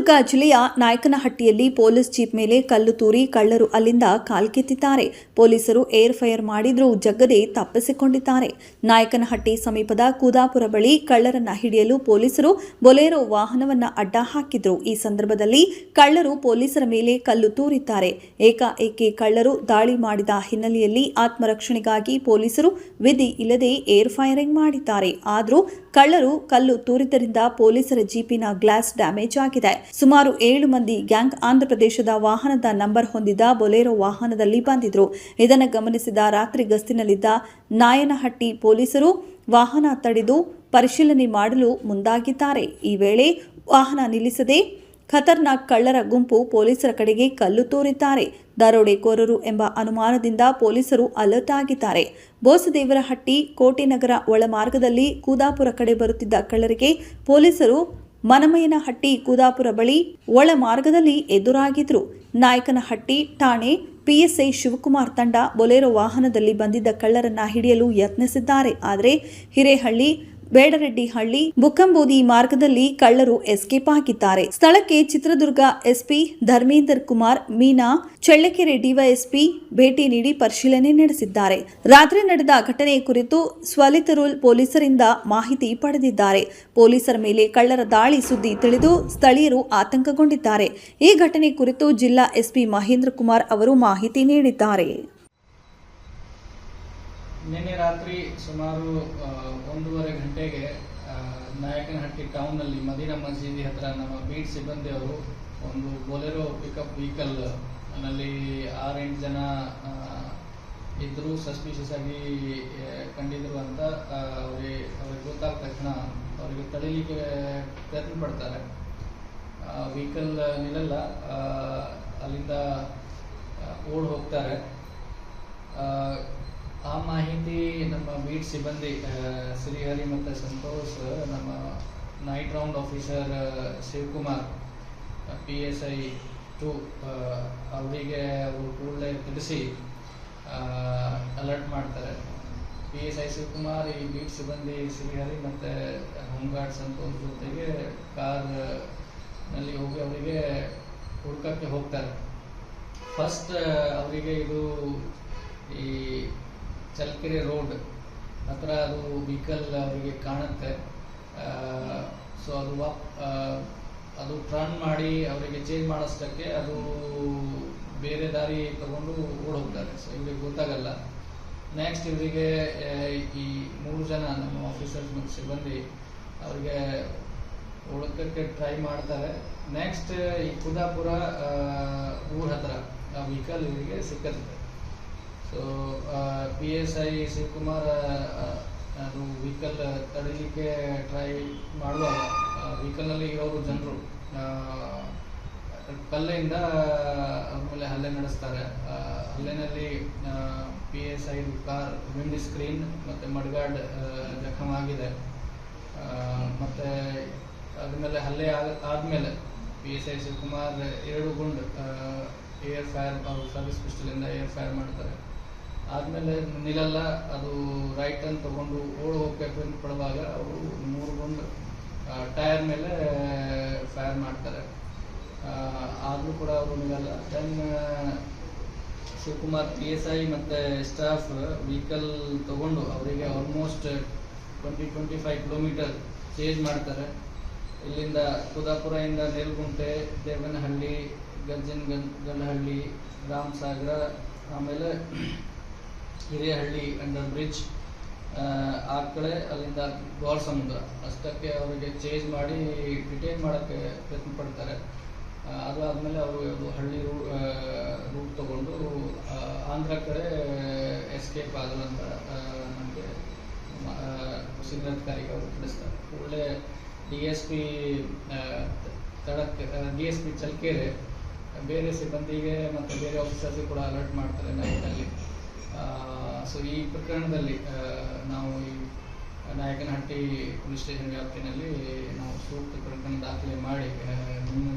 ಚಿತ್ರದುರ್ಗ ಜಿಲ್ಲೆಯ ನಾಯಕನಹಟ್ಟಿಯಲ್ಲಿ police jeep ಮೇಲೆ ಕಲ್ಲು ತೂರಿ ಕಳ್ಳರು ಅಲ್ಲಿಂದ ಕಾಲ್ಕಿತ್ತಿದ್ದಾರೆ. ಪೊಲೀಸರು ಏರ್ ಫೈರ್ ಮಾಡಿದ್ರೂ ಜಗ್ಗದೆ ತಪ್ಪಿಸಿಕೊಂಡಿದ್ದಾರೆ. ನಾಯಕನಹಟ್ಟಿ ಸಮೀಪದ ಕುದಾಪುರ ಬಳಿ ಕಳ್ಳರನ್ನ ಹಿಡಿಯಲು ಪೊಲೀಸರು ಬೊಲೆರೋ ವಾಹನವನ್ನ ಅಡ್ಡ ಹಾಕಿದ್ರು. ಈ ಸಂದರ್ಭದಲ್ಲಿ ಕಳ್ಳರು ಪೊಲೀಸರ ಮೇಲೆ ಕಲ್ಲು ತೂರಿದ್ದಾರೆ. ಏಕಾಏಕಿ ಕಳ್ಳರು ದಾಳಿ ಮಾಡಿದ ಹಿನ್ನೆಲೆಯಲ್ಲಿ ಆತ್ಮರಕ್ಷಣೆಗಾಗಿ ಪೊಲೀಸರು ವಿಧಿ ಇಲ್ಲದೆ ಏರ್ ಫೈರಿಂಗ್ ಮಾಡಿದ್ದಾರೆ. ಆದರೂ ಕಳ್ಳರು ಕಲ್ಲು ತೂರಿದ್ದರಿಂದ ಪೊಲೀಸರ ಜೀಪಿನ ಗ್ಲಾಸ್ ಡ್ಯಾಮೇಜ್ ಆಗಿದೆ. ಸುಮಾರು 7 ಮಂದಿ ಗ್ಯಾಂಗ್ ಆಂಧ್ರಪ್ರದೇಶದ ವಾಹನದ ನಂಬರ್ ಹೊಂದಿದ ಬೊಲೆರೋ ವಾಹನದಲ್ಲಿ ಬಂದಿದ್ರು. ಇದನ್ನು ಗಮನಿಸಿದ ರಾತ್ರಿ ಗಸ್ತಿನಲ್ಲಿದ್ದ ನಾಯನಹಟ್ಟಿ ಪೊಲೀಸರು ವಾಹನ ತಡೆದು ಪರಿಶೀಲನೆ ಮಾಡಲು ಮುಂದಾಗಿದ್ದಾರೆ. ಈ ವೇಳೆ ವಾಹನ ನಿಲ್ಲಿಸದೆ ಖತರ್ನಾಕ್ ಕಳ್ಳರ ಗುಂಪು ಪೊಲೀಸರ ಕಡೆಗೆ ಕಲ್ಲು ತೂರಿದ್ದಾರೆ. ದರೋಡೆಕೋರರು ಎಂಬ ಅನುಮಾನದಿಂದ ಪೊಲೀಸರು ಅಲರ್ಟ್ ಆಗಿದ್ದಾರೆ. ಬೋಸದೇವರಹಟ್ಟಿ ಕೋಟೆನಗರ ಒಳಮಾರ್ಗದಲ್ಲಿ ಕುದಾಪುರ ಕಡೆ ಬರುತ್ತಿದ್ದ ಕಳ್ಳರಿಗೆ ಪೊಲೀಸರು ಮನಮಯ್ಯನಹಟ್ಟಿ ಕುದಾಪುರ ಬಳಿ ಒಳ ಮಾರ್ಗದಲ್ಲಿ ಎದುರಾಗಿದ್ರು. ನಾಯಕನಹಟ್ಟಿ ಠಾಣೆ ಪಿಎಸ್ಐ ಶಿವಕುಮಾರ್ ತಂಡ ಬೊಲೆರೋ ವಾಹನದಲ್ಲಿ ಬಂದಿದ್ದ ಕಳ್ಳರನ್ನ ಹಿಡಿಯಲು ಯತ್ನಿಸಿದ್ದಾರೆ. ಆದರೆ ಹಿರೇಹಳ್ಳಿ ಬೇಡರೆಡ್ಡಿಹಳ್ಳಿ ಬುಕ್ಕಂಬೋದಿ ಮಾರ್ಗದಲ್ಲಿ ಕಳ್ಳರು ಎಸ್ಕೇಪ್ ಆಗಿದ್ದಾರೆ. ಸ್ಥಳಕ್ಕೆ ಚಿತ್ರದುರ್ಗ ಎಸ್ಪಿ ಧರ್ಮೇಂದರ್ ಕುಮಾರ್ ಮೀನಾ, ಚಳ್ಳಕೆರೆ ಡಿವೈಎಸ್ಪಿ ಭೇಟಿ ನೀಡಿ ಪರಿಶೀಲನೆ ನಡೆಸಿದ್ದಾರೆ. ರಾತ್ರಿ ನಡೆದ ಘಟನೆ ಕುರಿತು ಸ್ವಲಿತರುಲ್ ಪೊಲೀಸರಿಂದ ಮಾಹಿತಿ ಪಡೆದಿದ್ದಾರೆ. ಪೊಲೀಸರ ಮೇಲೆ ಕಳ್ಳರ ದಾಳಿ ಸುದ್ದಿ ತಿಳಿದು ಸ್ಥಳೀಯರು ಆತಂಕಗೊಂಡಿದ್ದಾರೆ. ಈ ಘಟನೆ ಕುರಿತು ಜಿಲ್ಲಾ ಎಸ್ಪಿ ಮಹೇಂದ್ರ ಕುಮಾರ್ ಅವರು ಮಾಹಿತಿ ನೀಡಿದ್ದಾರೆ. ನಿನ್ನೆ ರಾತ್ರಿ ಸುಮಾರು 1:30 ಗಂಟೆಗೆ ನಾಯಕನಹಟ್ಟಿ ಟೌನ್ನಲ್ಲಿ ಮದೀನಾ ಮಸೀದಿ ಹತ್ರ ನಮ್ಮ ಬೀಟ್ ಸಿಬ್ಬಂದಿಯವರು ಒಂದು ಬೊಲೆರೋ ಪಿಕಪ್ ವೆಹಿಕಲ್ ನಲ್ಲಿ 6-8 ಜನ ಇದ್ದರು, ಸಸ್ಪಿಷಿಯಸ್ ಆಗಿ ಕಂಡಿದ್ರು ಅಂತ ಅವ್ರಿಗೆ ಗೊತ್ತಾದ ತಕ್ಷಣ ಅವರಿಗೆ ತಡೀಲಿಕ್ಕೆ ಪ್ರಯತ್ನ ಪಡ್ತಾರೆ. ವೆಹಿಕಲ್ ನಿಲ್ಲಲ್ಲ, ಅಲ್ಲಿಂದ ಓಡ್ ಹೋಗ್ತಾರೆ. ಆ ಮಾಹಿತಿ ನಮ್ಮ ಬೀಟ್ ಸಿಬ್ಬಂದಿ ಶ್ರೀಹರಿ ಮತ್ತು ಸಂತೋಷ್, ನಮ್ಮ night round officer Shivakumar PSI 2 ಅವರಿಗೆ ಅವರು ಕೂಡಲೇ ತಿಳಿಸಿ ಅಲರ್ಟ್ ಮಾಡ್ತಾರೆ. PSI ಶಿವಕುಮಾರ್ ಈ ಬೀಟ್ ಸಿಬ್ಬಂದಿ ಶ್ರೀಹರಿ ಮತ್ತು ಹೋಮ್ಗಾರ್ಡ್ ಸಂತೋಷ್ ಜೊತೆಗೆ ಕಾರ್ನಲ್ಲಿ ಹೋಗಿ ಅವರಿಗೆ ಹುಡ್ಕಕ್ಕೆ ಹೋಗ್ತಾರೆ. ಫಸ್ಟ್ ಅವರಿಗೆ ಇದು ಈ ಚಳ್ಳಕೆರೆ ರೋಡ್ ಹತ್ರ ಅದು ವೆಹಿಕಲ್ ಅವರಿಗೆ ಕಾಣುತ್ತೆ. ಸೊ ಅದು ಟರ್ನ್ ಮಾಡಿ ಅವರಿಗೆ ಚೇಂಜ್ ಮಾಡೋಷ್ಟಕ್ಕೆ ಅದು ಬೇರೆ ದಾರಿ ತಗೊಂಡು ಓಡ್ ಹೋಗ್ತಾರೆ. ಸೊ ಇವರಿಗೆ ಗೊತ್ತಾಗಲ್ಲ. ನೆಕ್ಸ್ಟ್ ಇವರಿಗೆ ಈ 3 ಜನ ನಮ್ಮ ಆಫೀಸರ್ಸ್ ಮತ್ತು ಸಿಬ್ಬಂದಿ ಅವರಿಗೆ ಹುಡುಕಕ್ಕೆ ಟ್ರೈ ಮಾಡ್ತಾರೆ. ನೆಕ್ಸ್ಟ್ ಈ ಕುದಾಪುರ ಊರ ಹತ್ರ ಆ ವೆಹಿಕಲ್ ಇವರಿಗೆ ಸಿಕ್ಕತ್ತೆ. ಸೊ PSI ಶಿವಕುಮಾರ್ ಅದು ವೆಹಿಕಲ್ ತಡೀಲಿಕ್ಕೆ ಟ್ರೈ ಮಾಡುವಾಗ ವೆಹಿಕಲ್ನಲ್ಲಿ ಇರೋರು ಜನರು ಕಲ್ಲಿಂದ ಅವ್ರ ಮೇಲೆ ಹಲ್ಲೆ ನಡೆಸ್ತಾರೆ. ಹಲ್ಲೆನಲ್ಲಿ PSI ಕಾರ್ ವಿಂಡ್ ಸ್ಕ್ರೀನ್ ಮತ್ತು ಮಡ್ಗಾರ್ಡ್ ಜಖಮಾಗಿದೆ. ಮತ್ತು ಅದ್ಮೇಲೆ ಹಲ್ಲೆ ಆದಮೇಲೆ PSI ಶಿವಕುಮಾರ್ 2 ಗುಂಡು ಏರ್ ಫೈರ್, ಅವರು ಸರ್ವಿಸ್ ಪಿಸ್ಟಲಿಂದ ಏರ್ ಫೈರ್ ಮಾಡ್ತಾರೆ. ಆದಮೇಲೆ ನಿಲ್ಲಲ್ಲ, ಅದು ರೈಟ್ ಅನ್ನು ತಗೊಂಡು ಓಡ್ ಹೋಗಕ್ಕೆ ಪ್ರಯತ್ನ ಪಡುವಾಗ ಅವರು 3 ಗುಂಡು ಟೈರ್ ಮೇಲೆ ಫೈರ್ ಮಾಡ್ತಾರೆ. ಆದರೂ ಕೂಡ ಅವರು ನಿಲ್ಲಲ್ಲ. ದೆನ್ ಶಿವಕುಮಾರ್ PSI ಮತ್ತು ಸ್ಟಾಫ್ ವೆಹಿಕಲ್ ತಗೊಂಡು ಅವರಿಗೆ ಆಲ್ಮೋಸ್ಟ್ 20-25 ಕಿಲೋಮೀಟರ್ ಚೇಂಜ್ ಮಾಡ್ತಾರೆ. ಇಲ್ಲಿಂದ ಕುದಾಪುರದಿಂದ ನೇಲ್ಗುಂಟೆ, ದೇವನಹಳ್ಳಿ, ಗಂಜನಹಳ್ಳಿ, ರಾಮಸಾಗರ, ಆಮೇಲೆ ಹಿರೇಹಳ್ಳಿ ಅಂಡರ್ ಬ್ರಿಡ್ಜ್ ಆ ಕಡೆ, ಅಲ್ಲಿಂದ ಗೋಳ ಸಮುದ್ರ ಅಷ್ಟಕ್ಕೆ ಅವರಿಗೆ ಚೇಂಜ್ ಮಾಡಿ ಡಿಟೈನ್ ಮಾಡೋಕ್ಕೆ ಪ್ರಯತ್ನ ಪಡ್ತಾರೆ. ಅದಾದಮೇಲೆ ಅವರು ಹಳ್ಳಿ ರೂಟ್ ತಗೊಂಡು ಆಂಧ್ರ ಕಡೆ ಎಸ್ಕೇಪ್ ಆಗಲ್ಲ ಅಂತ ನಮಗೆ ಸಿಬ್ಬಂದಿ ಅವರು ತಿಳಿಸ್ತಾರೆ. ಕೂಡಲೇ DSP DSP ಚಳ್ಳಕೆರೆ ಬೇರೆ ಸಿಬ್ಬಂದಿಗೆ ಮತ್ತು ಬೇರೆ ಆಫೀಸರ್ಸ್ಗೆ ಕೂಡ ಅಲರ್ಟ್ ಮಾಡ್ತಾರೆ ನೈಟ್ನಲ್ಲಿ. ಸೊ ಈ ಪ್ರಕರಣದಲ್ಲಿ ನಾವು ಈ ನಾಯಕನಹಟ್ಟಿ ಪೊಲೀಸ್ ಸ್ಟೇಷನ್ ವ್ಯಾಪ್ತಿನಲ್ಲಿ ನಾವು ಸೂಕ್ತ ಪ್ರಕರಣ ದಾಖಲೆ ಮಾಡಿ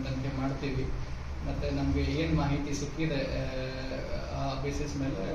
ತನಿಖೆ ಮಾಡ್ತೀವಿ. ಮತ್ತು ನಮಗೆ ಏನು ಮಾಹಿತಿ ಸಿಕ್ಕಿದೆ ಆ ಬೇಸಿಸ್ ಮೇಲೆ